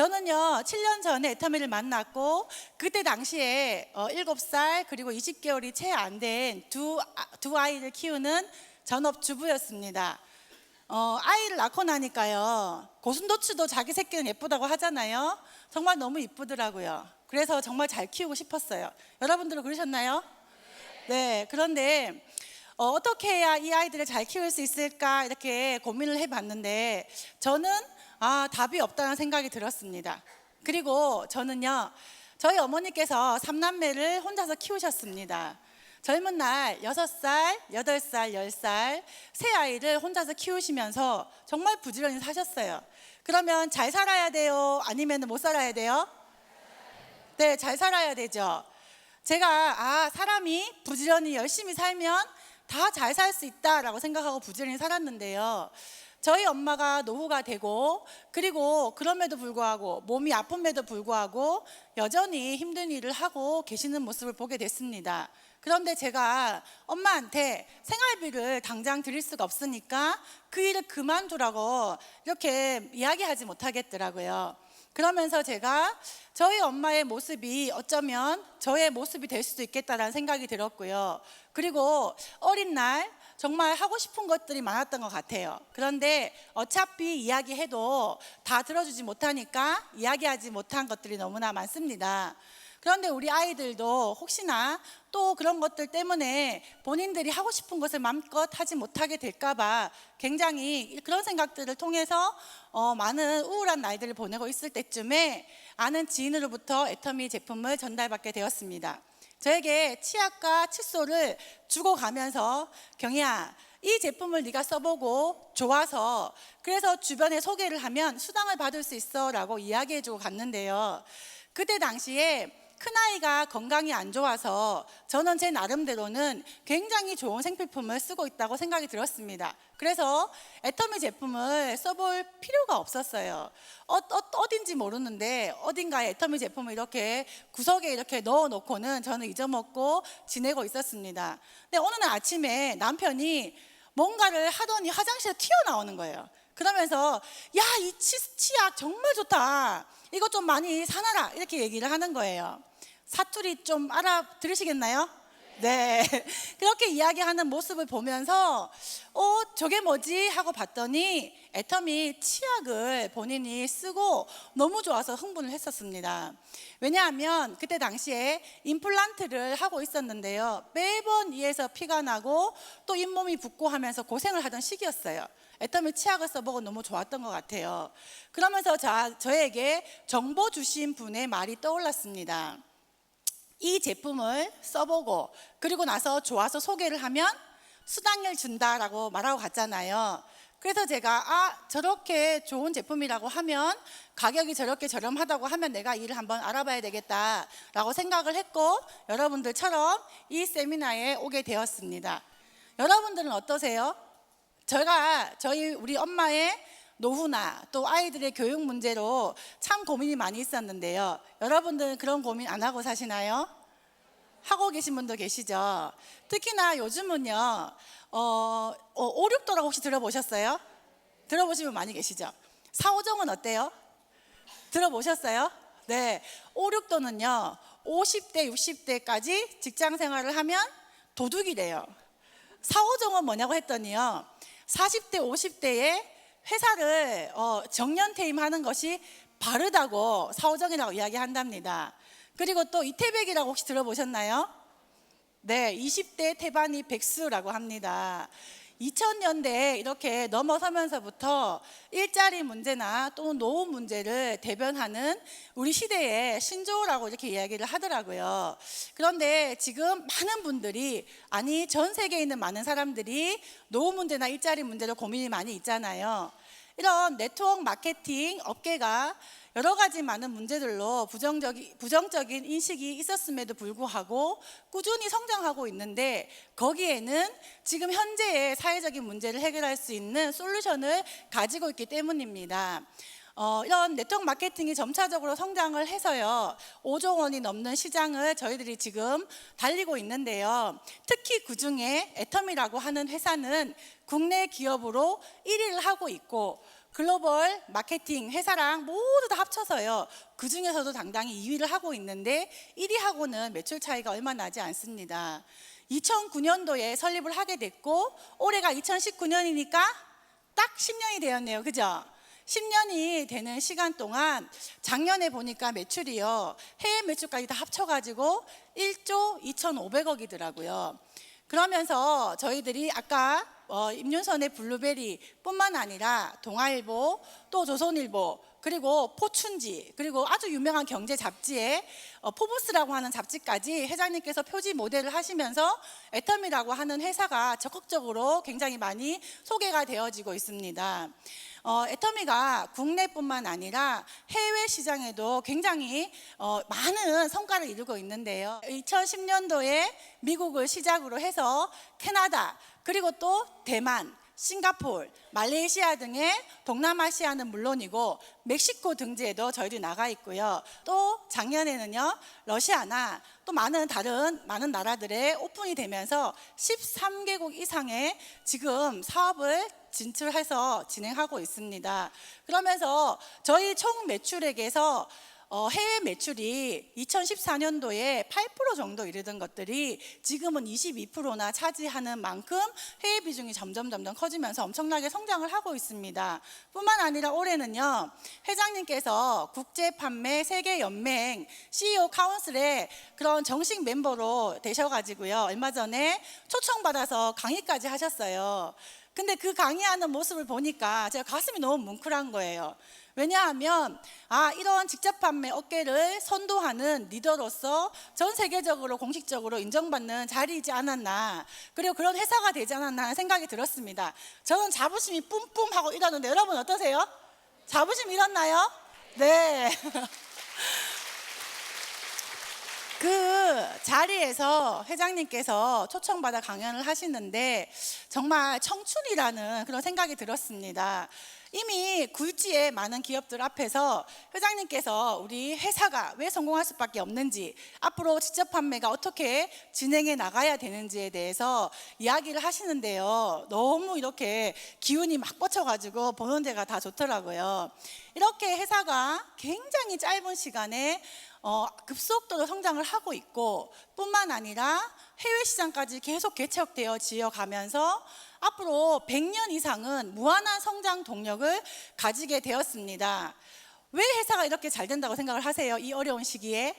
저는요 7년 전에 애터미를 만났고 그때 당시에 7살 그리고 20개월이 채 안 된 두 아이를 키우는 전업주부였습니다. 아이를 낳고 나니까요 고슴도치도 자기 새끼는 예쁘다고 하잖아요. 정말 너무 이쁘더라고요. 그래서 정말 잘 키우고 싶었어요. 여러분들은 그러셨나요? 네. 그런데 어떻게 해야 이 아이들을 잘 키울 수 있을까 이렇게 고민을 해봤는데 저는 답이 없다는 생각이 들었습니다. 그리고 저는요 저희 어머니께서 3남매를 혼자서 키우셨습니다. 젊은 날 6살, 8살, 10살 세 아이를 혼자서 키우시면서 정말 부지런히 사셨어요. 그러면 잘 살아야 돼요? 아니면 못 살아야 돼요? 네, 잘 살아야 되죠. 제가 사람이 부지런히 열심히 살면 다 잘 살 수 있다라고 생각하고 부지런히 살았는데요. 저희 엄마가 노후가 되고 그리고 그럼에도 불구하고 몸이 아픔에도 불구하고 여전히 힘든 일을 하고 계시는 모습을 보게 됐습니다. 그런데 제가 엄마한테 생활비를 당장 드릴 수가 없으니까 그 일을 그만두라고 이렇게 이야기하지 못하겠더라고요. 그러면서 제가 저희 엄마의 모습이 어쩌면 저의 모습이 될 수도 있겠다라는 생각이 들었고요. 그리고 어린 날 정말 하고 싶은 것들이 많았던 것 같아요. 그런데 어차피 이야기해도 다 들어주지 못하니까 이야기하지 못한 것들이 너무나 많습니다. 그런데 우리 아이들도 혹시나 또 그런 것들 때문에 본인들이 하고 싶은 것을 마음껏 하지 못하게 될까봐 굉장히 그런 생각들을 통해서 많은 우울한 날들을 보내고 있을 때쯤에 아는 지인으로부터 애터미 제품을 전달받게 되었습니다. 저에게 치약과 칫솔을 주고 가면서 경희야, 이 제품을 네가 써보고 좋아서 그래서 주변에 소개를 하면 수당을 받을 수 있어 라고 이야기해주고 갔는데요. 그때 당시에 큰아이가 건강이 안 좋아서 저는 제 나름대로는 굉장히 좋은 생필품을 쓰고 있다고 생각이 들었습니다. 그래서 애터미 제품을 써볼 필요가 없었어요. 어딘지 모르는데 어딘가에 애터미 제품을 이렇게 구석에 이렇게 넣어놓고는 저는 잊어먹고 지내고 있었습니다. 근데 어느 날 아침에 남편이 뭔가를 하더니 화장실에 튀어나오는 거예요. 그러면서 야, 이 치약 정말 좋다. 이거 좀 많이 사놔라. 이렇게 얘기를 하는 거예요. 사투리 좀 알아들으시겠나요? 네. 그렇게 이야기하는 모습을 보면서 저게 뭐지? 하고 봤더니 애터미 치약을 본인이 쓰고 너무 좋아서 흥분을 했었습니다. 왜냐하면 그때 당시에 임플란트를 하고 있었는데요. 매번 이에서 피가 나고 또 잇몸이 붓고 하면서 고생을 하던 시기였어요. 애터미 치약을 써보고 너무 좋았던 것 같아요. 그러면서 저에게 정보 주신 분의 말이 떠올랐습니다. 이 제품을 써보고 그리고 나서 좋아서 소개를 하면 수당을 준다라고 말하고 갔잖아요. 그래서 제가 저렇게 좋은 제품이라고 하면 가격이 저렇게 저렴하다고 하면 내가 이를 한번 알아봐야 되겠다라고 생각을 했고 여러분들처럼 이 세미나에 오게 되었습니다. 여러분들은 어떠세요? 우리 엄마의 노후나 또 아이들의 교육 문제로 참 고민이 많이 있었는데요. 여러분들은 그런 고민 안 하고 사시나요? 하고 계신 분도 계시죠. 특히나 요즘은요 5, 6도라고 혹시 들어보셨어요? 들어보시면 많이 계시죠. 4, 5정은 어때요? 들어보셨어요? 네, 5, 6도는요 50대, 60대까지 직장 생활을 하면 도둑이래요. 4, 5정은 뭐냐고 했더니요 40대, 50대에 회사를 정년퇴임하는 것이 바르다고 4, 5정이라고 이야기한답니다. 그리고 또 이태백이라고 혹시 들어보셨나요? 네, 20대 태반이 백수라고 합니다. 2000년대에 이렇게 넘어서면서부터 일자리 문제나 또 노후 문제를 대변하는 우리 시대의 신조어라고 이렇게 이야기를 하더라고요. 그런데 지금 많은 분들이 전 세계에 있는 많은 사람들이 노후 문제나 일자리 문제로 고민이 많이 있잖아요. 이런 네트워크 마케팅 업계가 여러 가지 많은 문제들로 부정적인 인식이 있었음에도 불구하고 꾸준히 성장하고 있는데 거기에는 지금 현재의 사회적인 문제를 해결할 수 있는 솔루션을 가지고 있기 때문입니다. 이런 네트워크 마케팅이 점차적으로 성장을 해서요 5조 원이 넘는 시장을 저희들이 지금 달리고 있는데요. 특히 그중에 애터미라고 하는 회사는 국내 기업으로 1위를 하고 있고 글로벌 마케팅 회사랑 모두 다 합쳐서요. 그 중에서도 당당히 2위를 하고 있는데 1위하고는 매출 차이가 얼마 나지 않습니다. 2009년도에 설립을 하게 됐고 올해가 2019년이니까 딱 10년이 되었네요. 그죠? 10년이 되는 시간 동안 작년에 보니까 매출이요. 해외 매출까지 다 합쳐가지고 1조 2,500억이더라고요. 그러면서 저희들이 아까 임윤선의 블루베리 뿐만 아니라 동아일보, 또 조선일보, 그리고 포춘지, 그리고 아주 유명한 경제 잡지에 포브스라고 하는 잡지까지 회장님께서 표지 모델을 하시면서 애터미라고 하는 회사가 적극적으로 굉장히 많이 소개가 되어지고 있습니다. 애터미가 국내뿐만 아니라 해외 시장에도 굉장히 많은 성과를 이루고 있는데요. 2010년도에 미국을 시작으로 해서 캐나다, 그리고 또 대만, 싱가포르, 말레이시아 등의 동남아시아는 물론이고 멕시코 등지에도 저희들이 나가 있고요. 또 작년에는요, 러시아나 또 많은 나라들에 오픈이 되면서 13개국 이상의 지금 사업을 진출해서 진행하고 있습니다. 그러면서 저희 총 매출액에서 해외 매출이 2014년도에 8% 정도 이르던 것들이 지금은 22%나 차지하는 만큼 해외 비중이 점점 커지면서 엄청나게 성장을 하고 있습니다. 뿐만 아니라 올해는요, 회장님께서 국제판매 세계연맹 CEO 카운슬의 그런 정식 멤버로 되셔가지고요, 얼마 전에 초청받아서 강의까지 하셨어요. 근데 그 강의하는 모습을 보니까 제가 가슴이 너무 뭉클한 거예요. 왜냐하면 이런 직접 판매 업계를 선도하는 리더로서 전 세계적으로 공식적으로 인정받는 자리이지 않았나, 그리고 그런 회사가 되지 않았나 하는 생각이 들었습니다. 저는 자부심이 뿜뿜하고 이러는데 여러분 어떠세요? 자부심 일었나요? 네. 그 자리에서 회장님께서 초청받아 강연을 하시는데 정말 청춘이라는 그런 생각이 들었습니다. 이미 굴지의 많은 기업들 앞에서 회장님께서 우리 회사가 왜 성공할 수밖에 없는지, 앞으로 직접 판매가 어떻게 진행해 나가야 되는지에 대해서 이야기를 하시는데요, 너무 이렇게 기운이 막 뻗쳐가지고 보는 데가 다 좋더라고요. 이렇게 회사가 굉장히 짧은 시간에 급속도로 성장을 하고 있고, 뿐만 아니라 해외 시장까지 계속 개척되어 지어가면서 앞으로 100년 이상은 무한한 성장 동력을 가지게 되었습니다. 왜 회사가 이렇게 잘 된다고 생각을 하세요? 이 어려운 시기에?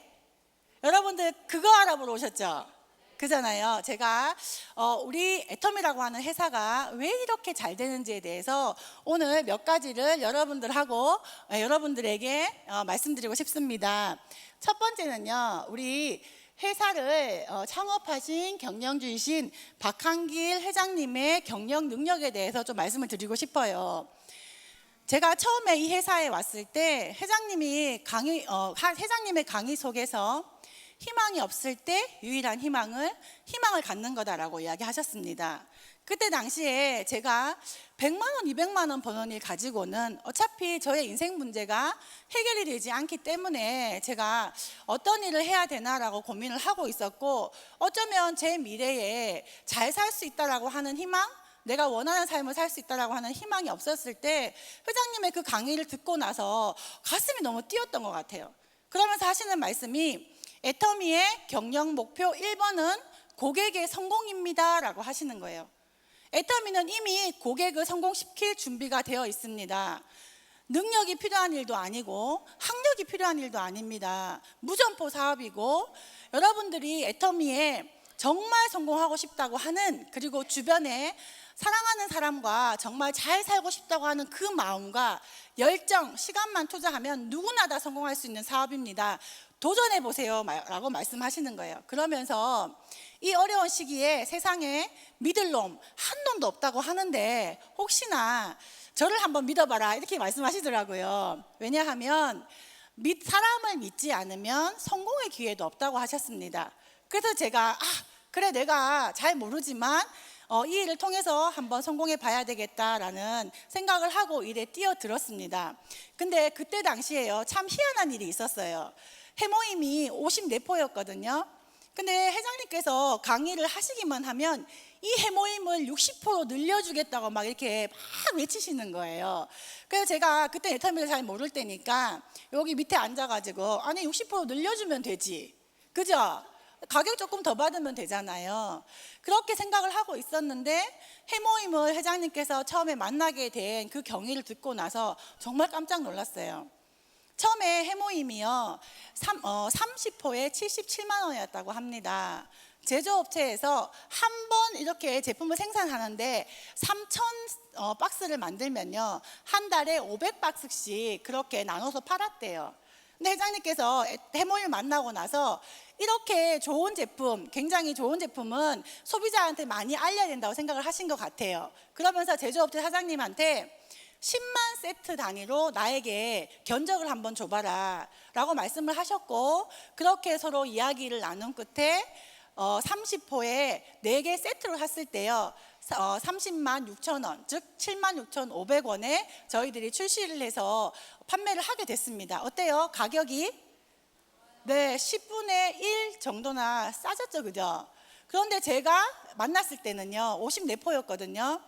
여러분들 그거 알아보러 오셨죠? 그잖아요. 제가 우리 애터미라고 하는 회사가 왜 이렇게 잘 되는지에 대해서 오늘 몇 가지를 여러분들에게 말씀드리고 싶습니다. 첫 번째는요, 우리 회사를 창업하신 경영주이신 박한길 회장님의 경영 능력에 대해서 좀 말씀을 드리고 싶어요. 제가 처음에 이 회사에 왔을 때 회장님의 강의 속에서 희망이 없을 때 유일한 희망을 갖는 거다라고 이야기하셨습니다. 그때 당시에 제가 100만 원, 200만 원 버는 일 가지고는 어차피 저의 인생 문제가 해결이 되지 않기 때문에 제가 어떤 일을 해야 되나라고 고민을 하고 있었고, 어쩌면 제 미래에 잘 살 수 있다라고 하는 희망, 내가 원하는 삶을 살 수 있다라고 하는 희망이 없었을 때 회장님의 그 강의를 듣고 나서 가슴이 너무 뛰었던 것 같아요. 그러면서 하시는 말씀이 애터미의 경영 목표 1번은 고객의 성공입니다 라고 하시는 거예요. 애터미는 이미 고객을 성공시킬 준비가 되어 있습니다. 능력이 필요한 일도 아니고 학력이 필요한 일도 아닙니다. 무점포 사업이고, 여러분들이 애터미에 정말 성공하고 싶다고 하는, 그리고 주변에 사랑하는 사람과 정말 잘 살고 싶다고 하는 그 마음과 열정, 시간만 투자하면 누구나 다 성공할 수 있는 사업입니다. 도전해 보세요 라고 말씀하시는 거예요. 그러면서 이 어려운 시기에 세상에 믿을 놈 한 놈도 없다고 하는데 혹시나 저를 한번 믿어봐라 이렇게 말씀하시더라고요. 왜냐하면 사람을 믿지 않으면 성공의 기회도 없다고 하셨습니다. 그래서 제가 그래, 내가 잘 모르지만 이 일을 통해서 한번 성공해 봐야 되겠다라는 생각을 하고 일에 뛰어들었습니다. 근데 그때 당시에요, 참 희한한 일이 있었어요. 해모임이 54포였거든요. 근데 회장님께서 강의를 하시기만 하면 이 해모임을 60% 늘려주겠다고 막 이렇게 막 외치시는 거예요. 그래서 제가 그때 애터미를 잘 모를 때니까 여기 밑에 앉아가지고 아니 60% 늘려주면 되지, 그죠? 가격 조금 더 받으면 되잖아요. 그렇게 생각을 하고 있었는데 해모임을 회장님께서 처음에 만나게 된 그 경위를 듣고 나서 정말 깜짝 놀랐어요. 처음에 해모임이요 30호에 77만 원이었다고 합니다. 제조업체에서 한 번 이렇게 제품을 생산하는데 3,000 박스를 만들면요 한 달에 500박스씩 그렇게 나눠서 팔았대요. 근데 회장님께서 해모임을 만나고 나서 이렇게 좋은 제품, 굉장히 좋은 제품은 소비자한테 많이 알려야 된다고 생각을 하신 것 같아요. 그러면서 제조업체 사장님한테 10만 세트 단위로 나에게 견적을 한번 줘봐라 라고 말씀을 하셨고, 그렇게 서로 이야기를 나눈 끝에 30호에 4개 세트로 샀을 때요 30만 6천 원, 즉 7만 6,500원에 저희들이 출시를 해서 판매를 하게 됐습니다. 어때요? 가격이? 네, 10분의 1 정도나 싸졌죠, 그죠? 그런데 제가 만났을 때는요 54포였거든요.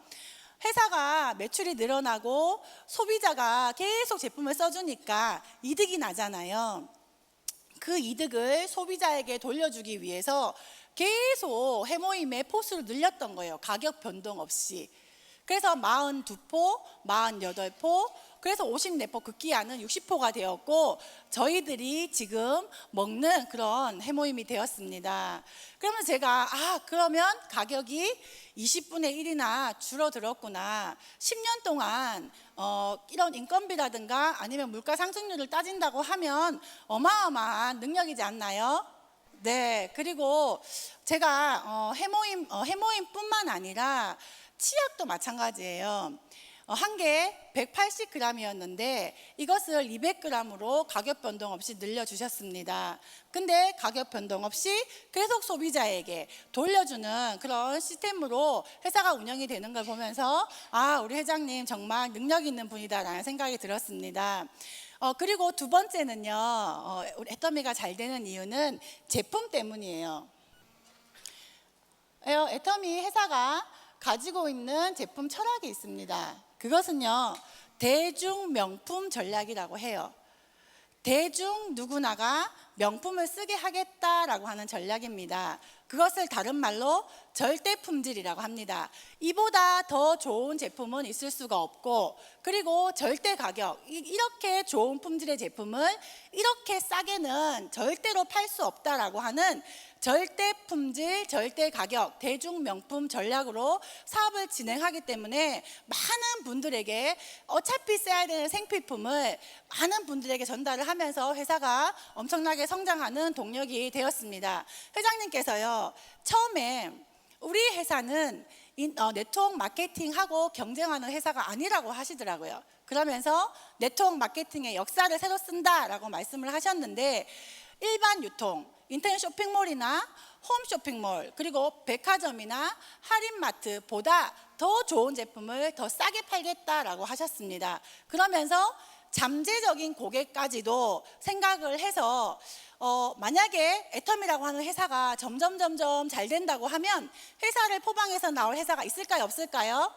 회사가 매출이 늘어나고 소비자가 계속 제품을 써주니까 이득이 나잖아요. 그 이득을 소비자에게 돌려주기 위해서 계속 해모임의 포수를 늘렸던 거예요. 가격 변동 없이. 그래서 42포, 48포, 그래서 54포 급기야는 60포가 되었고 저희들이 지금 먹는 그런 해모임이 되었습니다. 그러면 제가 그러면 가격이 20분의 1이나 줄어들었구나. 10년 동안 이런 인건비라든가 아니면 물가 상승률을 따진다고 하면 어마어마한 능력이지 않나요? 네, 그리고 제가 해모임뿐만 아니라 치약도 마찬가지예요. 한 개 180g이었는데 이것을 200g으로 가격 변동 없이 늘려주셨습니다. 근데 가격 변동 없이 계속 소비자에게 돌려주는 그런 시스템으로 회사가 운영이 되는 걸 보면서 우리 회장님 정말 능력 있는 분이다라는 생각이 들었습니다. 그리고 두 번째는요, 우리 애터미가 잘 되는 이유는 제품 때문이에요. 애터미 회사가 가지고 있는 제품 철학이 있습니다. 그것은요 대중 명품 전략이라고 해요. 대중 누구나가 명품을 쓰게 하겠다라고 하는 전략입니다. 그것을 다른 말로 절대 품질이라고 합니다. 이보다 더 좋은 제품은 있을 수가 없고, 그리고 절대 가격, 이렇게 좋은 품질의 제품을 이렇게 싸게는 절대로 팔 수 없다라고 하는 절대 품질, 절대 가격, 대중 명품 전략으로 사업을 진행하기 때문에 많은 분들에게 어차피 써야 되는 생필품을 많은 분들에게 전달을 하면서 회사가 엄청나게 성장하는 동력이 되었습니다. 회장님께서요 처음에 우리 회사는 네트워크 마케팅하고 경쟁하는 회사가 아니라고 하시더라고요. 그러면서 네트워크 마케팅의 역사를 새로 쓴다라고 말씀을 하셨는데, 일반 유통, 인터넷 쇼핑몰이나 홈쇼핑몰, 그리고 백화점이나 할인마트보다 더 좋은 제품을 더 싸게 팔겠다라고 하셨습니다. 그러면서 잠재적인 고객까지도 생각을 해서 만약에 애터미라고 하는 회사가 점점 잘 된다고 하면 회사를 포방해서 나올 회사가 있을까요, 없을까요?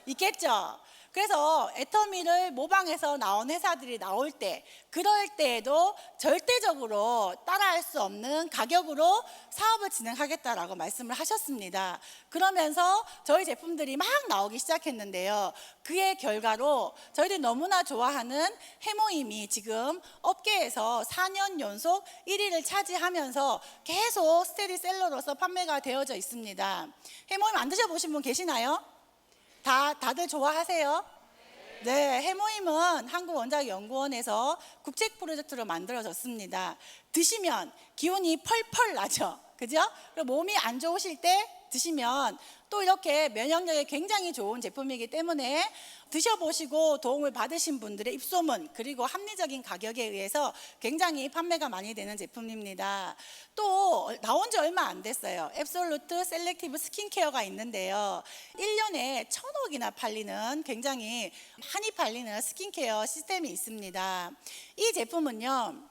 있겠죠. 그래서 애터미를 모방해서 나온 회사들이 나올 때, 그럴 때에도 절대적으로 따라할 수 없는 가격으로 사업을 진행하겠다라고 말씀을 하셨습니다. 그러면서 저희 제품들이 막 나오기 시작했는데요. 그의 결과로 저희들이 너무나 좋아하는 해모임이 지금 업계에서 4년 연속 1위를 차지하면서 계속 스테디셀러로서 판매가 되어져 있습니다. 해모임 안 드셔보신 분 계시나요? 다들 좋아하세요? 네, 해모임은 한국원자연구원에서 국책 프로젝트로 만들어졌습니다. 드시면 기운이 펄펄 나죠, 그죠? 그리고 몸이 안 좋으실 때 드시면 또 이렇게 면역력에 굉장히 좋은 제품이기 때문에 드셔보시고 도움을 받으신 분들의 입소문, 그리고 합리적인 가격에 의해서 굉장히 판매가 많이 되는 제품입니다. 또 나온 지 얼마 안 됐어요. 앱솔루트 셀렉티브 스킨케어가 있는데요, 1년에 1,000억이나 팔리는, 굉장히 많이 팔리는 스킨케어 시스템이 있습니다. 이 제품은요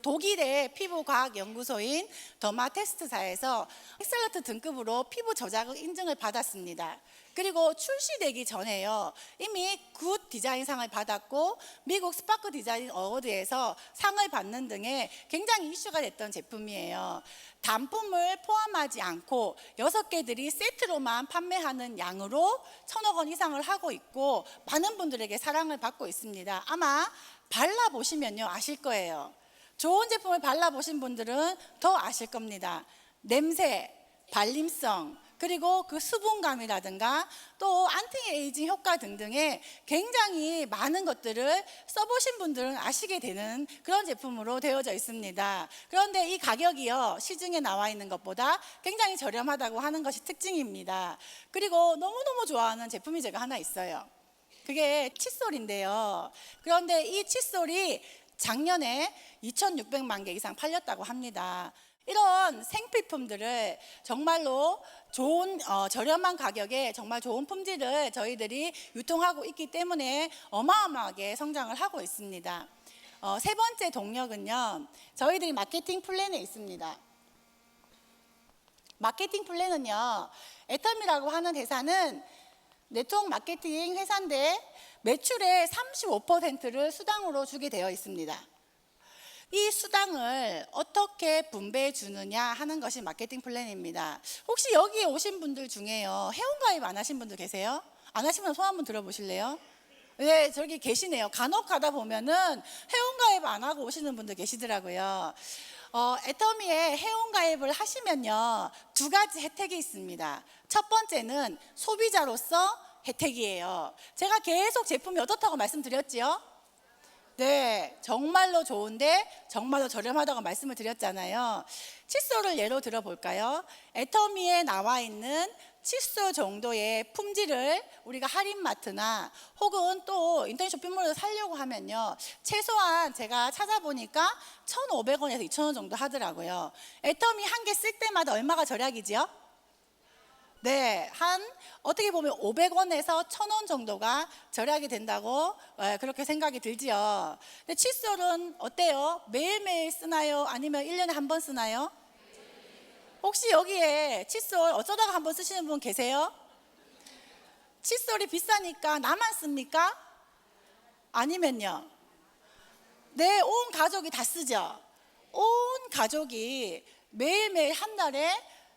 독일의 피부과학연구소인 더마테스트사에서 엑셀런트 등급으로 피부 저자극 인증을 받았습니다. 그리고 출시되기 전에요, 이미 굿 디자인상을 받았고 미국 스파크 디자인 어워드에서 상을 받는 등의 굉장히 이슈가 됐던 제품이에요. 단품을 포함하지 않고 6개들이 세트로만 판매하는 양으로 1,000억 원 이상을 하고 있고 많은 분들에게 사랑을 받고 있습니다. 아마 발라보시면요 아실 거예요. 좋은 제품을 발라보신 분들은 더 아실 겁니다. 냄새, 발림성, 그리고 그 수분감이라든가 또 안티에이징 효과 등등의 굉장히 많은 것들을 써보신 분들은 아시게 되는 그런 제품으로 되어져 있습니다. 그런데 이 가격이요, 시중에 나와 있는 것보다 굉장히 저렴하다고 하는 것이 특징입니다. 그리고 너무너무 좋아하는 제품이 제가 하나 있어요. 그게 칫솔인데요. 그런데 이 칫솔이 작년에 2,600만 개 이상 팔렸다고 합니다. 이런 생필품들을 정말로 좋은 저렴한 가격에 정말 좋은 품질을 저희들이 유통하고 있기 때문에 어마어마하게 성장을 하고 있습니다. 세 번째 동력은요, 저희들이 마케팅 플랜에 있습니다. 마케팅 플랜은요, 애텀이라고 하는 회사는 네트워크 마케팅 회사인데 매출의 35%를 수당으로 주게 되어 있습니다. 이 수당을 어떻게 분배해 주느냐 하는 것이 마케팅 플랜입니다. 혹시 여기에 오신 분들 중에요, 회원가입 안 하신 분들 계세요? 안 하시면 손 한번 들어보실래요? 네, 저기 계시네요. 간혹 가다 보면은 회원가입 안 하고 오시는 분들 계시더라고요. 애터미에 회원가입을 하시면요, 2가지 혜택이 있습니다. 첫 번째는 소비자로서 혜택이에요. 제가 계속 제품이 어떻다고 말씀드렸지요? 네, 정말로 좋은데 정말로 저렴하다고 말씀을 드렸잖아요. 칫솔을 예로 들어볼까요? 애터미에 나와 있는 칫솔 정도의 품질을 우리가 할인마트나 혹은 또 인터넷 쇼핑몰에서 사려고 하면요, 최소한 제가 찾아보니까 1,500원에서 2,000원 정도 하더라고요. 애터미 한 개 쓸 때마다 얼마가 절약이지요? 네, 어떻게 보면 500원에서 1,000원 정도가 절약이 된다고 그렇게 생각이 들지요. 근데 칫솔은 어때요? 매일매일 쓰나요? 아니면 1년에 한 번 쓰나요? 혹시 여기에 칫솔 어쩌다가 한 번 쓰시는 분 계세요? 칫솔이 비싸니까 나만 씁니까? 아니면요? 네, 온 가족이 다 쓰죠. 온 가족이 매일매일 한 달에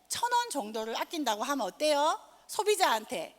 1,000원 정도를 아낀다고 하면 어때요? 소비자한테,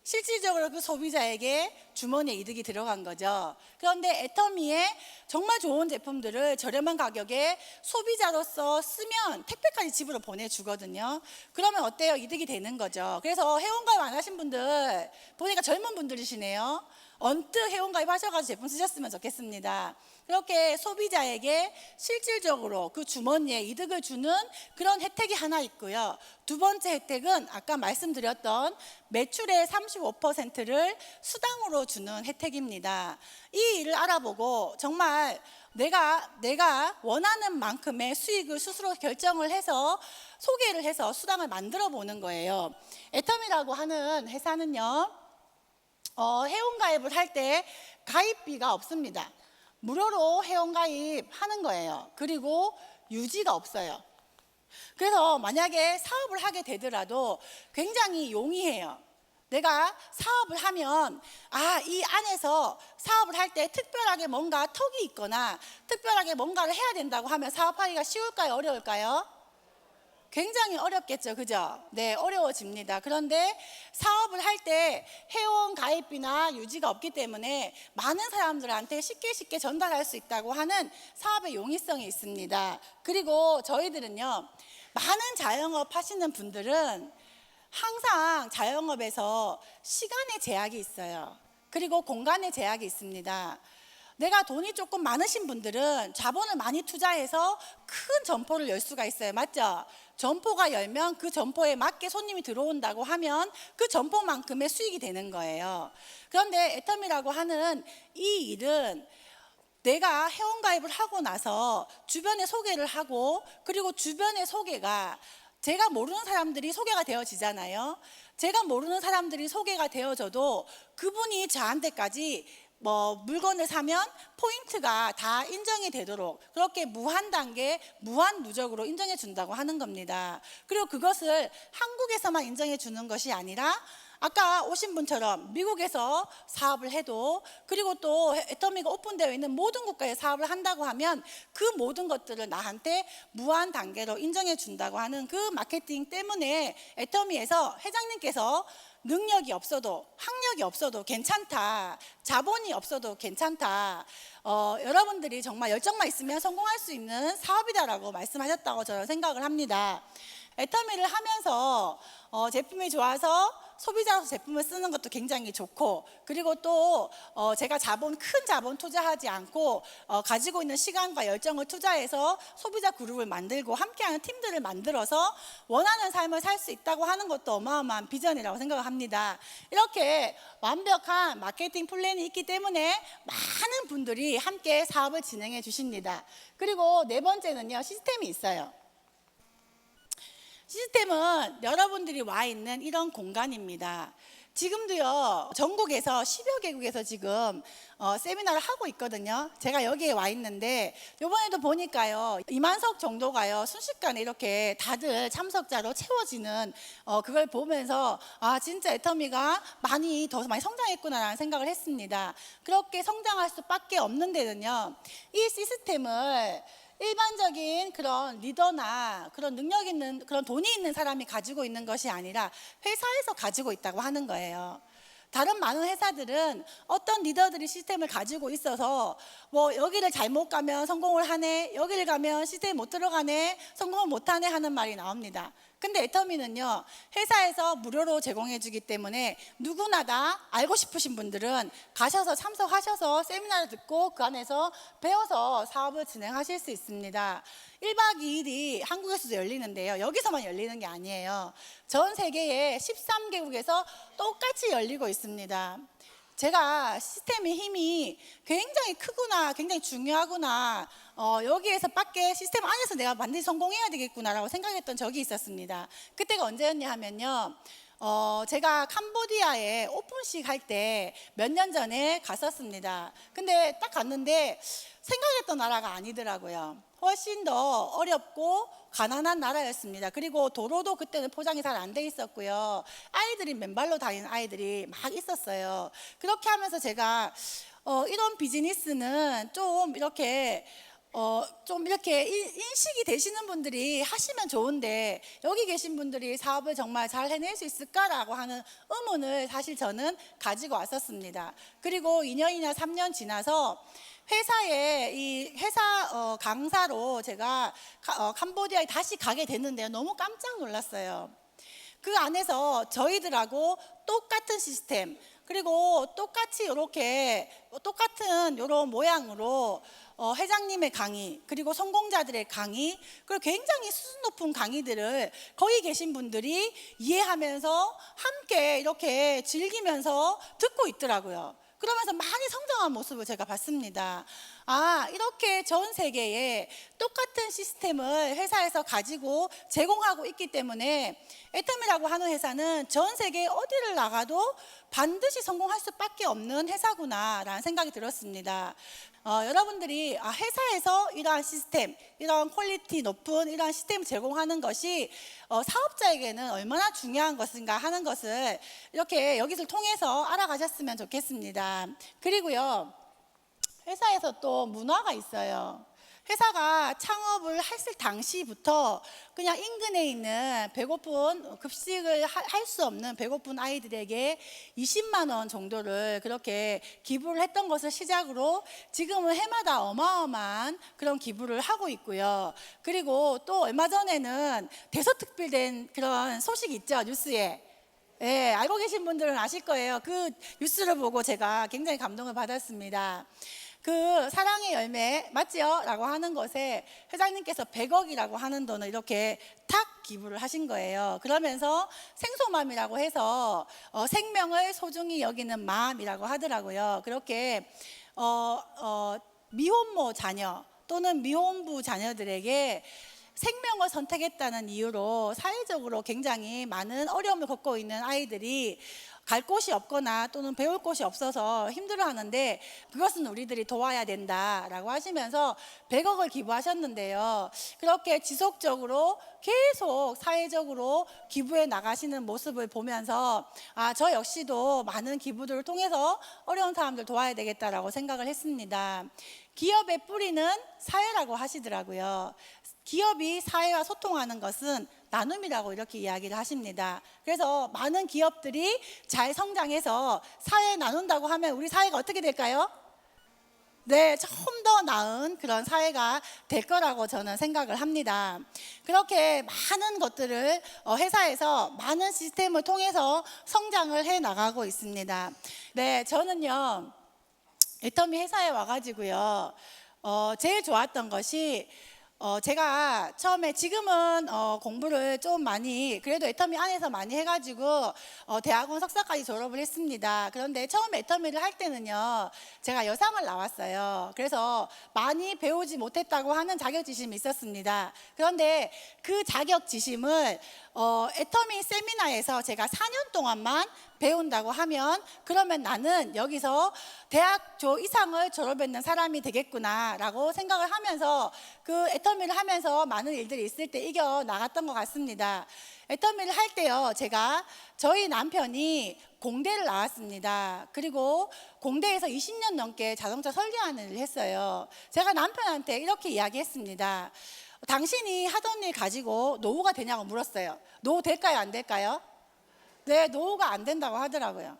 실질적으로 그 소비자에게 주머니에 이득이 들어간 거죠. 그런데 애터미에 정말 좋은 제품들을 저렴한 가격에 소비자로서 쓰면 택배까지 집으로 보내주거든요. 그러면 어때요? 이득이 되는 거죠. 그래서 회원가입 안 하신 분들 보니까 젊은 분들이시네요. 언뜻 회원가입 하셔가지고 제품 쓰셨으면 좋겠습니다. 그렇게 소비자에게 실질적으로 그 주머니에 이득을 주는 그런 혜택이 하나 있고요. 두 번째 혜택은 아까 말씀드렸던 매출의 35%를 수당으로 주는 혜택입니다. 이 일을 알아보고 정말 내가 원하는 만큼의 수익을 스스로 결정을 해서 소개를 해서 수당을 만들어 보는 거예요. 애텀이라고 하는 회사는요, 회원가입을 할 때 가입비가 없습니다. 무료로 회원가입하는 거예요. 그리고 유지가 없어요. 그래서 만약에 사업을 하게 되더라도 굉장히 용이해요. 내가 사업을 하면 이 안에서 사업을 할 때 특별하게 뭔가 턱이 있거나 특별하게 뭔가를 해야 된다고 하면 사업하기가 쉬울까요? 어려울까요? 굉장히 어렵겠죠, 그죠? 네, 어려워집니다. 그런데 사업을 할 때 회원 가입비나 유지가 없기 때문에 많은 사람들한테 쉽게 전달할 수 있다고 하는 사업의 용이성이 있습니다. 그리고 저희들은요, 많은 자영업 하시는 분들은 항상 자영업에서 시간의 제약이 있어요. 그리고 공간의 제약이 있습니다. 내가 돈이 조금 많으신 분들은 자본을 많이 투자해서 큰 점포를 열 수가 있어요. 맞죠? 점포가 열면 그 점포에 맞게 손님이 들어온다고 하면 그 점포만큼의 수익이 되는 거예요. 그런데 애텀이라고 하는 이 일은 내가 회원가입을 하고 나서 주변에 소개를 하고, 그리고 주변의 소개가 제가 모르는 사람들이 소개가 되어지잖아요. 제가 모르는 사람들이 소개가 되어져도 그분이 저한테까지 물건을 사면 포인트가 다 인정이 되도록 그렇게 무한 단계, 무한 누적으로 인정해 준다고 하는 겁니다. 그리고 그것을 한국에서만 인정해 주는 것이 아니라 아까 오신 분처럼 미국에서 사업을 해도, 그리고 또 애터미가 오픈되어 있는 모든 국가에 사업을 한다고 하면 그 모든 것들을 나한테 무한 단계로 인정해 준다고 하는 그 마케팅 때문에 애터미에서 회장님께서 능력이 없어도, 학력이 없어도 괜찮다, 자본이 없어도 괜찮다, 여러분들이 정말 열정만 있으면 성공할 수 있는 사업이다라고 말씀하셨다고 저는 생각을 합니다. 애터미를 하면서 제품이 좋아서 소비자로서 제품을 쓰는 것도 굉장히 좋고, 그리고 또 제가 큰 자본 투자하지 않고 가지고 있는 시간과 열정을 투자해서 소비자 그룹을 만들고 함께하는 팀들을 만들어서 원하는 삶을 살 수 있다고 하는 것도 어마어마한 비전이라고 생각을 합니다. 이렇게 완벽한 마케팅 플랜이 있기 때문에 많은 분들이 함께 사업을 진행해 주십니다. 그리고 네 번째는요, 시스템이 있어요. 시스템은 여러분들이 와 있는 이런 공간입니다. 지금도요, 전국에서 10여 개국에서 지금 세미나를 하고 있거든요. 제가 여기에 와 있는데 이번에도 보니까요, 2만석 정도가요 순식간에 이렇게 다들 참석자로 채워지는 그걸 보면서 아, 진짜 애터미가 더 많이 성장했구나라는 생각을 했습니다. 그렇게 성장할 수밖에 없는 데는요, 이 시스템을 일반적인 그런 리더나 그런 능력 있는, 그런 돈이 있는 사람이 가지고 있는 것이 아니라 회사에서 가지고 있다고 하는 거예요. 다른 많은 회사들은 어떤 리더들이 시스템을 가지고 있어서 여기를 잘못 가면 성공을 하네, 여기를 가면 시스템 못 들어가네, 성공을 못 하네 하는 말이 나옵니다. 근데 애터미는요, 회사에서 무료로 제공해 주기 때문에 누구나 다 알고 싶으신 분들은 가셔서 참석하셔서 세미나를 듣고 그 안에서 배워서 사업을 진행하실 수 있습니다. 1박 2일이 한국에서도 열리는데요, 여기서만 열리는 게 아니에요. 전 세계의 13개국에서 똑같이 열리고 있습니다. 제가 시스템의 힘이 굉장히 크구나, 굉장히 중요하구나, 여기에서 밖에 시스템 안에서 내가 반드시 성공해야 되겠구나라고 생각했던 적이 있었습니다. 그때가 언제였냐 하면요, 제가 캄보디아에 오픈식 할 때 몇 년 전에 갔었습니다. 근데 딱 갔는데 생각했던 나라가 아니더라고요. 훨씬 더 어렵고 가난한 나라였습니다. 그리고 도로도 그때는 포장이 잘 안 돼 있었고요. 아이들이 맨발로 다니는 아이들이 막 있었어요. 그렇게 하면서 제가 이런 비즈니스는 좀 이렇게 인식이 되시는 분들이 하시면 좋은데 여기 계신 분들이 사업을 정말 잘 해낼 수 있을까라고 하는 의문을 사실 저는 가지고 왔었습니다. 그리고 2년이나 3년 지나서 회사 강사로 제가 캄보디아에 다시 가게 됐는데요, 너무 깜짝 놀랐어요. 그 안에서 저희들하고 똑같은 시스템, 그리고 똑같이 똑같은 이런 모양으로 회장님의 강의, 그리고 성공자들의 강의, 그리고 굉장히 수준 높은 강의들을 거기 계신 분들이 이해하면서 함께 이렇게 즐기면서 듣고 있더라고요. 그러면서 많이 성장한 모습을 제가 봤습니다. 아, 이렇게 전 세계에 똑같은 시스템을 회사에서 가지고 제공하고 있기 때문에 애터미라고 하는 회사는 전 세계 어디를 나가도 반드시 성공할 수밖에 없는 회사구나라는 생각이 들었습니다. 여러분들이 회사에서 이러한 시스템, 이런 퀄리티 높은 이러한 시스템을 제공하는 것이 사업자에게는 얼마나 중요한 것인가 하는 것을 이렇게 여기를 통해서 알아가셨으면 좋겠습니다. 그리고요, 회사에서 또 문화가 있어요. 회사가 창업을 했을 당시부터 그냥 인근에 있는 배고픈, 급식을 할 수 없는 배고픈 아이들에게 20만 원 정도를 그렇게 기부를 했던 것을 시작으로 지금은 해마다 어마어마한 그런 기부를 하고 있고요. 그리고 또 얼마 전에는 대서특필된 그런 소식 있죠, 뉴스에. 예, 알고 계신 분들은 아실 거예요. 그 뉴스를 보고 제가 굉장히 감동을 받았습니다. 그 사랑의 열매 맞지요? 라고 하는 것에 회장님께서 100억이라고 하는 돈을 이렇게 탁 기부를 하신 거예요. 그러면서 생소맘이라고 해서 생명을 소중히 여기는 마음이라고 하더라고요. 그렇게 미혼모 자녀 또는 미혼부 자녀들에게 생명을 선택했다는 이유로 사회적으로 굉장히 많은 어려움을 겪고 있는 아이들이 갈 곳이 없거나 또는 배울 곳이 없어서 힘들어하는데 그것은 우리들이 도와야 된다라고 하시면서 100억을 기부하셨는데요. 그렇게 지속적으로 계속 사회적으로 기부해 나가시는 모습을 보면서 저 역시도 많은 기부들을 통해서 어려운 사람들 도와야 되겠다라고 생각을 했습니다. 기업의 뿌리는 사회라고 하시더라고요. 기업이 사회와 소통하는 것은 나눔이라고 이렇게 이야기를 하십니다. 그래서 많은 기업들이 잘 성장해서 사회에 나눈다고 하면 우리 사회가 어떻게 될까요? 네, 좀 더 나은 그런 사회가 될 거라고 저는 생각을 합니다. 그렇게 많은 것들을 회사에서 많은 시스템을 통해서 성장을 해 나가고 있습니다. 네, 저는요 애터미 회사에 와가지고요 제일 좋았던 것이 제가 처음에 지금은 공부를 좀 많이 그래도 애터미 안에서 많이 해가지고 대학원 석사까지 졸업을 했습니다. 그런데 처음에 애터미를 할 때는요 제가 여상을 나왔어요. 그래서 많이 배우지 못했다고 하는 자격지심이 있었습니다. 그런데 그 자격지심을 애터미 세미나에서 제가 4년 동안만 배운다고 하면 그러면 나는 여기서 대학교 이상을 졸업했는 사람이 되겠구나 라고 생각을 하면서 그 애터미를 하면서 많은 일들이 있을 때 이겨 나갔던 것 같습니다. 애터미를 할 때요 제가 저희 남편이 공대를 나왔습니다. 그리고 공대에서 20년 넘게 자동차 설계하는 일을 했어요. 제가 남편한테 이렇게 이야기했습니다. 당신이 하던 일 가지고 노후가 되냐고 물었어요. 노후 될까요 안 될까요? 네, 노후가 안 된다고 하더라고요.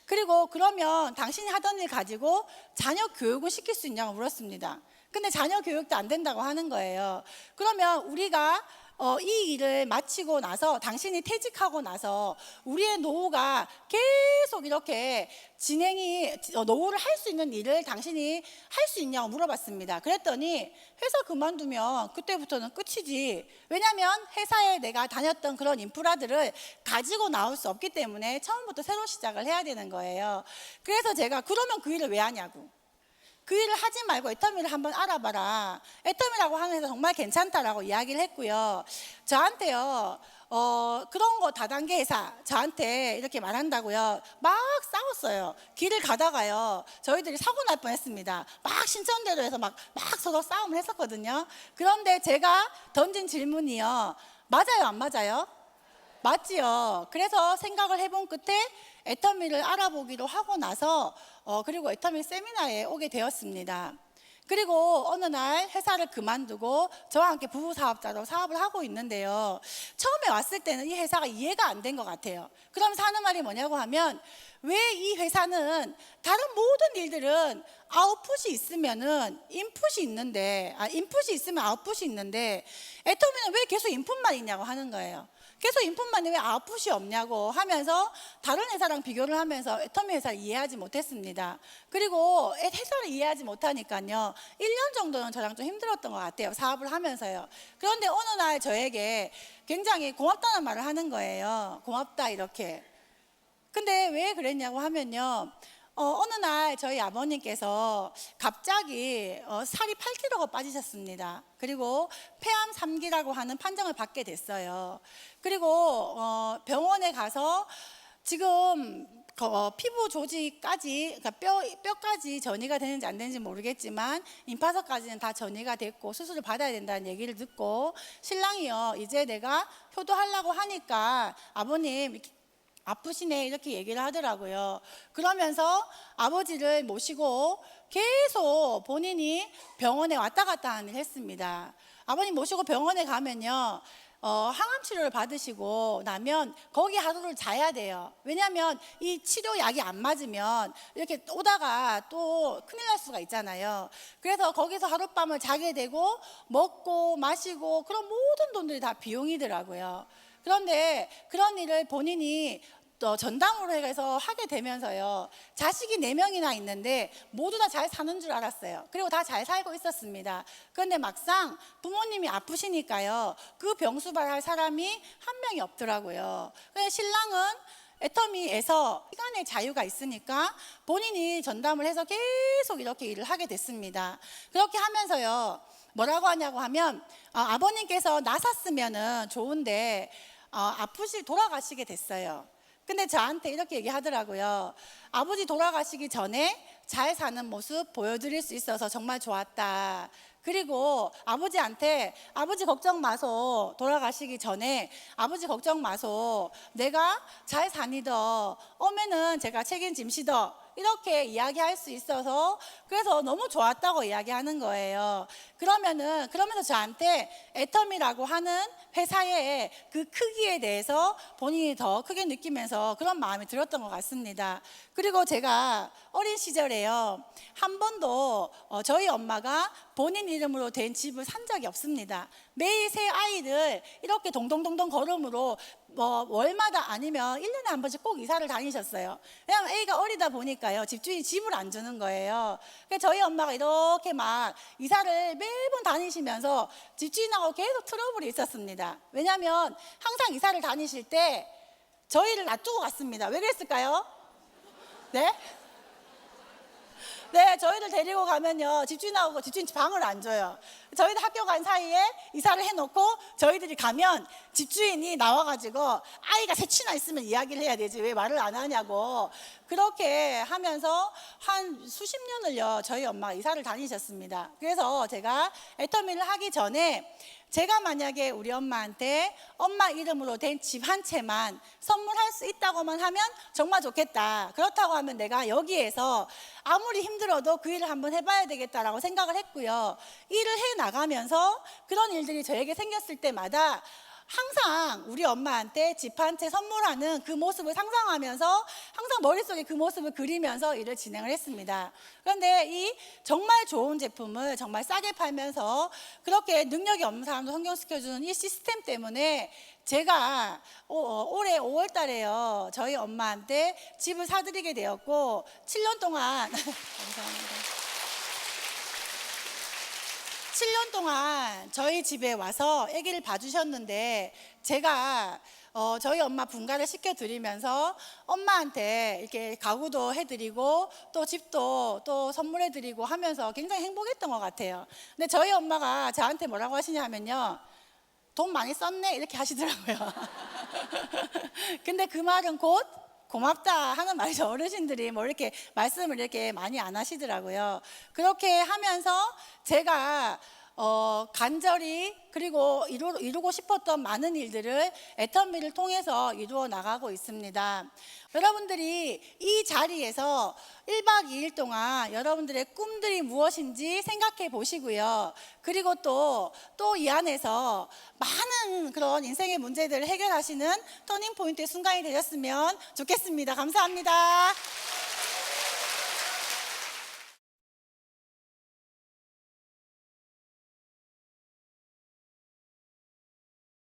그리고 그러면 당신이 하던 일 가지고 자녀 교육을 시킬 수 있냐고 물었습니다. 근데 자녀 교육도 안 된다고 하는 거예요. 그러면 우리가 이 일을 마치고 나서 당신이 퇴직하고 나서 우리의 노후가 계속 이렇게 진행이 노후를 할 수 있는 일을 당신이 할 수 있냐고 물어봤습니다. 그랬더니 회사 그만두면 그때부터는 끝이지. 왜냐하면 회사에 내가 다녔던 그런 인프라들을 가지고 나올 수 없기 때문에 처음부터 새로 시작을 해야 되는 거예요. 그래서 제가 그러면 그 일을 왜 하냐고. 그 일을 하지 말고 애터미를 한번 알아봐라. 애터미라고 하는 회사 정말 괜찮다라고 이야기를 했고요. 저한테요 그런 거 다단계 회사 저한테 이렇게 말한다고요 막 싸웠어요. 길을 가다가요 저희들이 사고 날 뻔했습니다. 막 신천대로에서 막 서로 싸움을 했었거든요. 그런데 제가 던진 질문이요 맞아요 안 맞아요? 맞지요. 그래서 생각을 해본 끝에 애터미를 알아보기로 하고 나서 그리고 애터미 세미나에 오게 되었습니다. 그리고 어느 날 회사를 그만두고 저와 함께 부부 사업자로 사업을 하고 있는데요. 처음에 왔을 때는 이 회사가 이해가 안 된 것 같아요. 그러면서 하는 말이 뭐냐고 하면 왜 이 회사는 다른 모든 일들은 아웃풋이 있으면은 인풋이 있는데 인풋이 있으면 아웃풋이 있는데 애터미는 왜 계속 인풋만 있냐고 하는 거예요. 계속 인풋만이 왜 아웃풋이 없냐고 하면서 다른 회사랑 비교를 하면서 애터미 회사를 이해하지 못했습니다. 그리고 회사를 이해하지 못하니까요 1년 정도는 저랑 좀 힘들었던 것 같아요. 사업을 하면서요. 그런데 어느 날 저에게 굉장히 고맙다는 말을 하는 거예요. 고맙다 이렇게. 근데 왜 그랬냐고 하면요 어느 날 저희 아버님께서 갑자기 살이 8kg가 빠지셨습니다. 그리고 폐암 3기라고 하는 판정을 받게 됐어요. 그리고 병원에 가서 지금 피부 조직까지 그러니까 뼈까지 전이가 되는지 안 되는지 모르겠지만 임파서까지는 다 전이가 됐고 수술을 받아야 된다는 얘기를 듣고 신랑이요 이제 내가 효도하려고 하니까 아버님 아프시네 이렇게 얘기를 하더라고요. 그러면서 아버지를 모시고 계속 본인이 병원에 왔다 갔다 하는 일을 했습니다. 아버님 모시고 병원에 가면요 항암 치료를 받으시고 나면 거기 하루를 자야 돼요. 왜냐하면 이 치료약이 안 맞으면 이렇게 오다가 또 큰일 날 수가 있잖아요. 그래서 거기서 하룻밤을 자게 되고 먹고 마시고 그런 모든 돈들이 다 비용이더라고요. 그런데 그런 일을 본인이 또 전담으로 해서 하게 되면서요 자식이 4명이나 있는데 모두 다 잘 사는 줄 알았어요. 그리고 다 잘 살고 있었습니다. 그런데 막상 부모님이 아프시니까요 그 병수발할 사람이 한 명이 없더라고요. 그래서 신랑은 애터미에서 시간의 자유가 있으니까 본인이 전담을 해서 계속 이렇게 일을 하게 됐습니다. 그렇게 하면서요 뭐라고 하냐고 하면 아버님께서 나섰으면은 좋은데 돌아가시게 됐어요. 근데 저한테 이렇게 얘기하더라고요. 아버지 돌아가시기 전에 잘 사는 모습 보여드릴 수 있어서 정말 좋았다. 그리고 아버지한테 아버지 걱정 마소. 돌아가시기 전에 아버지 걱정 마소. 내가 잘 사니더. 오면은 제가 책임짐시더. 이렇게 이야기할 수 있어서 그래서 너무 좋았다고 이야기하는 거예요. 그러면서 저한테 애텀이라고 하는 회사의 그 크기에 대해서 본인이 더 크게 느끼면서 그런 마음이 들었던 것 같습니다. 그리고 제가 어린 시절에요, 한 번도 저희 엄마가 본인 이름으로 된 집을 산 적이 없습니다. 매일 새 아이를 이렇게 동동동동 걸음으로 월마다 아니면 1년에 한 번씩 꼭 이사를 다니셨어요. 왜냐하면 애가 어리다 보니까요, 집주인이 집을 안 주는 거예요. 그래서 저희 엄마가 이렇게 막 이사를 매번 다니시면서 집주인하고 계속 트러블이 있었습니다. 왜냐하면 항상 이사를 다니실 때 저희를 놔두고 갔습니다. 왜 그랬을까요? 네? 네, 저희를 데리고 가면요, 집주인하고 집주인 방을 안 줘요. 저희들 학교 간 사이에 이사를 해놓고 저희들이 가면 집주인이 나와가지고 아이가 셋이나 있으면 이야기를 해야 되지 왜 말을 안 하냐고, 그렇게 하면서 한 수십 년을요 저희 엄마가 이사를 다니셨습니다. 그래서 제가 애터미를 하기 전에 제가 만약에 우리 엄마한테 엄마 이름으로 된 집 한 채만 선물할 수 있다고만 하면 정말 좋겠다. 그렇다고 하면 내가 여기에서 아무리 힘들어도 그 일을 한번 해봐야 되겠다라고 생각을 했고요. 일을 해 나가면서 그런 일들이 저에게 생겼을 때마다 항상 우리 엄마한테 집 한 채 선물하는 그 모습을 상상하면서 항상 머릿속에 그 모습을 그리면서 일을 진행을 했습니다. 그런데 이 정말 좋은 제품을 정말 싸게 팔면서 그렇게 능력이 없는 사람도 성공시켜주는 이 시스템 때문에 제가 올해 5월 달에요 저희 엄마한테 집을 사드리게 되었고 7년 동안 감사합니다. 7년 동안 저희 집에 와서 아기를 봐주셨는데 제가 저희 엄마 분가를 시켜드리면서 엄마한테 이렇게 가구도 해드리고 또 집도 또 선물해드리고 하면서 굉장히 행복했던 것 같아요. 근데 저희 엄마가 저한테 뭐라고 하시냐면요, 돈 많이 썼네 이렇게 하시더라고요. 근데 그 말은 곧 고맙다 하는 말이죠. 어르신들이 뭐 이렇게 말씀을 이렇게 많이 안 하시더라고요. 그렇게 하면서 제가 간절히 그리고 이루고 싶었던 많은 일들을 애터미를 통해서 이루어 나가고 있습니다. 여러분들이 이 자리에서 1박 2일 동안 여러분들의 꿈들이 무엇인지 생각해 보시고요. 그리고 또 이 안에서 많은 그런 인생의 문제들을 해결하시는 터닝포인트의 순간이 되셨으면 좋겠습니다. 감사합니다.